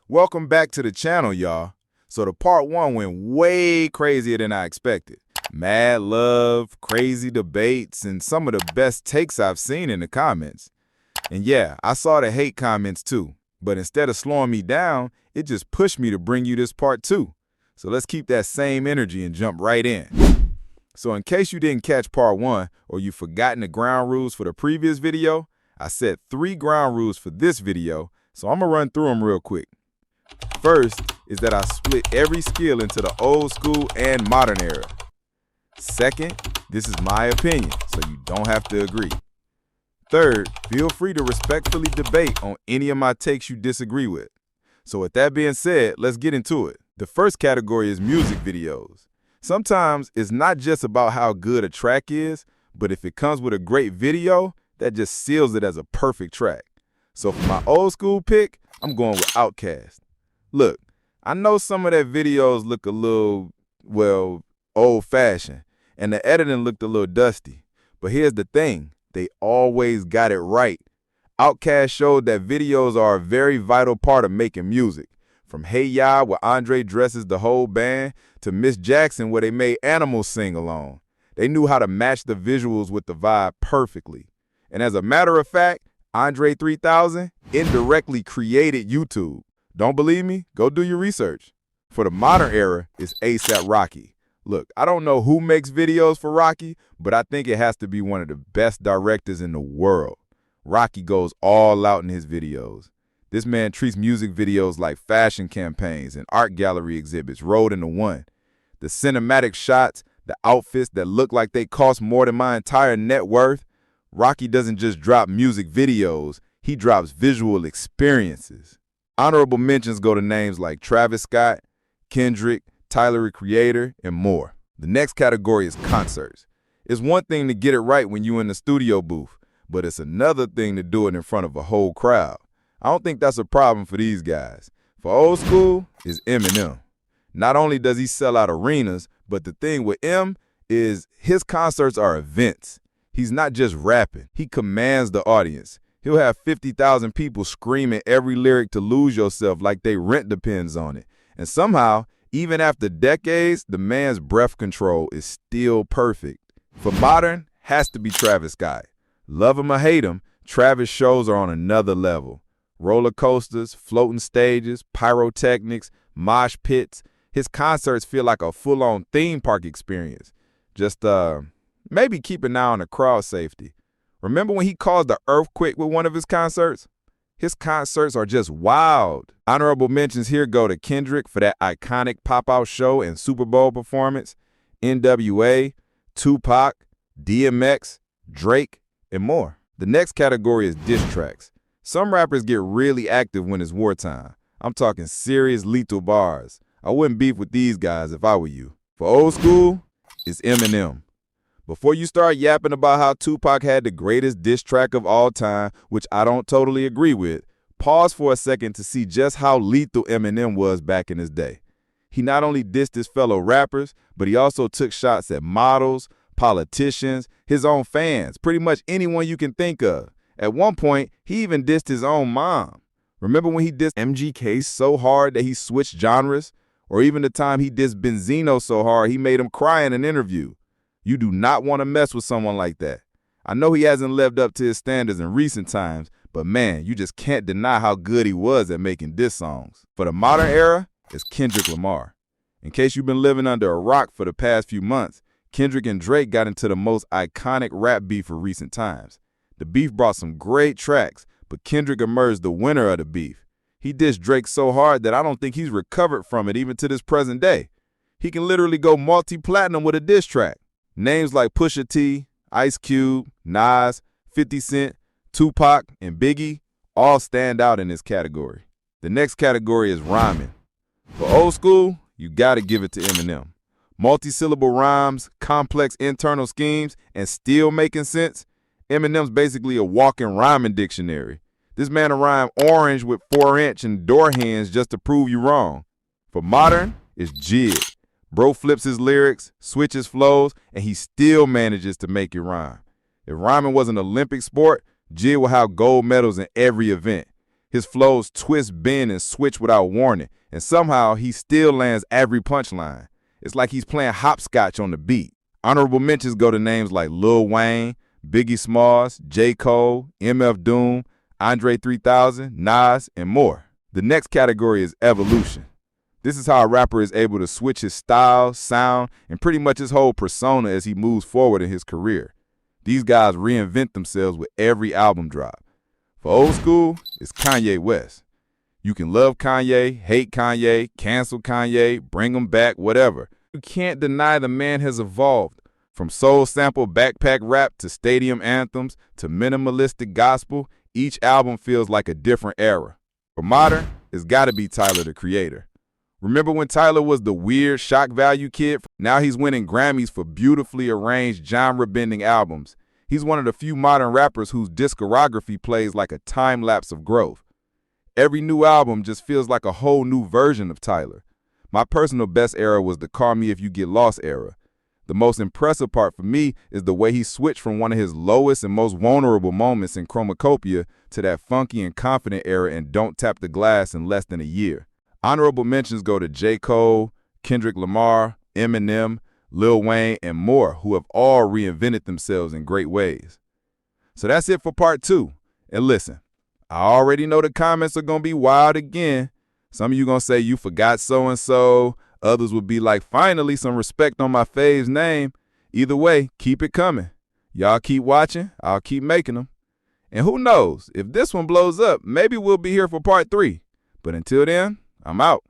Welcome back to the channel, y'all. So the part 1 went way crazier than I expected. Mad love, crazy debates, and some of the best takes I've seen in the comments. And yeah, I saw the hate comments too, but instead of slowing me down, it just pushed me to bring you this part 2. So let's keep that same energy and jump right in. So in case you didn't catch part 1 or you've forgotten the ground rules for the previous video, I set 3 ground rules for this video, so I'm gonna run through them real quick. First is that I split every skill into the old school and modern era. Second, this is my opinion, so you don't have to agree. Third, feel free to respectfully debate on any of my takes you disagree with. So with that being said, let's get into it. The first category is music videos. Sometimes it's not just about how good a track is, but if it comes with a great video, that just seals it as a perfect track. So for my old school pick, I'm going with Outkast. Look, I know some of their videos look a little, well, old-fashioned, and the editing looked a little dusty. But here's the thing, they always got it right. Outkast showed that videos are a very vital part of making music. From Hey Ya, where André dresses the whole band, to Miss Jackson, where they made animals sing along. They knew how to match the visuals with the vibe perfectly. And as a matter of fact, André 3000 indirectly created YouTube. Don't believe me? Go do your research. For the modern era, it's A$AP Rocky. Look, I don't know who makes videos for Rocky, but I think it has to be one of the best directors in the world. Rocky goes all out in his videos. This man treats music videos like fashion campaigns and art gallery exhibits rolled into one. The cinematic shots, the outfits that look like they cost more than my entire net worth. Rocky doesn't just drop music videos, he drops visual experiences. Honorable mentions go to names like Travis Scott, Kendrick, Tyler the Creator, and more. The next category is concerts. It's one thing to get it right when you're in the studio booth, but it's another thing to do it in front of a whole crowd. I don't think that's a problem for these guys. For old school, it's Eminem. Not only does he sell out arenas, but the thing with M is his concerts are events. He's not just rapping, he commands the audience. He'll have 50,000 people screaming every lyric to Lose Yourself like they rent depends on it. And somehow, even after decades, the man's breath control is still perfect. For modern, has to be Travis Scott. Love him or hate him, Travis shows are on another level. Roller coasters, floating stages, pyrotechnics, mosh pits. His concerts feel like a full-on theme park experience. Just maybe keep an eye on the crowd safety. Remember when he caused the earthquake with one of his concerts? His concerts are just wild. Honorable mentions here go to Kendrick for that iconic pop-out show and Super Bowl performance, NWA, Tupac, DMX, Drake, and more. The next category is diss tracks. Some rappers get really active when it's wartime. I'm talking serious lethal bars. I wouldn't beef with these guys if I were you. For old school, it's Eminem. Before you start yapping about how Tupac had the greatest diss track of all time, which I don't totally agree with, pause for a second to see just how lethal Eminem was back in his day. He not only dissed his fellow rappers, but he also took shots at models, politicians, his own fans, pretty much anyone you can think of. At one point, he even dissed his own mom. Remember when he dissed MGK so hard that he switched genres? Or even the time he dissed Benzino so hard he made him cry in an interview. You do not want to mess with someone like that. I know he hasn't lived up to his standards in recent times, but man, you just can't deny how good he was at making diss songs. For the modern era, it's Kendrick Lamar. In case you've been living under a rock for the past few months, Kendrick and Drake got into the most iconic rap beef of recent times. The beef brought some great tracks, but Kendrick emerged the winner of the beef. He dissed Drake so hard that I don't think he's recovered from it even to this present day. He can literally go multi-platinum with a diss track. Names like Pusha T, Ice Cube, Nas, 50 Cent, Tupac, and Biggie all stand out in this category. The next category is rhyming. For old school, you gotta give it to Eminem. Multi-syllable rhymes, complex internal schemes, and still making sense. Eminem's basically a walking rhyming dictionary. This man will rhyme orange with 4-inch and door hands just to prove you wrong. For modern, it's Jig. Bro flips his lyrics, switches flows, and he still manages to make it rhyme. If rhyming was an Olympic sport, Jig will have gold medals in every event. His flows twist, bend, and switch without warning, and somehow he still lands every punchline. It's like he's playing hopscotch on the beat. Honorable mentions go to names like Lil Wayne, Biggie Smalls, J. Cole, MF Doom, André 3000, Nas, and more. The next category is evolution. This is how a rapper is able to switch his style, sound, and pretty much his whole persona as he moves forward in his career. These guys reinvent themselves with every album drop. For old school, it's Kanye West. You can love Kanye, hate Kanye, cancel Kanye, bring him back, whatever. You can't deny the man has evolved. From soul sample backpack rap to stadium anthems to minimalistic gospel, each album feels like a different era. For modern, it's gotta be Tyler, the Creator. Remember when Tyler was the weird shock value kid? Now he's winning Grammys for beautifully arranged, genre-bending albums. He's one of the few modern rappers whose discography plays like a time lapse of growth. Every new album just feels like a whole new version of Tyler. My personal best era was the Call Me If You Get Lost era. The most impressive part for me is the way he switched from one of his lowest and most vulnerable moments in Chromacopia to that funky and confident era in Don't Tap the Glass in less than a year. Honorable mentions go to J. Cole, Kendrick Lamar, Eminem, Lil Wayne, and more, who have all reinvented themselves in great ways. So that's it for part 2. And listen, I already know the comments are going to be wild again. Some of you going to say you forgot so-and-so. Others would be like, finally, some respect on my fave's name. Either way, keep it coming. Y'all keep watching. I'll keep making them. And who knows, if this one blows up, maybe we'll be here for part 3. But until then, I'm out.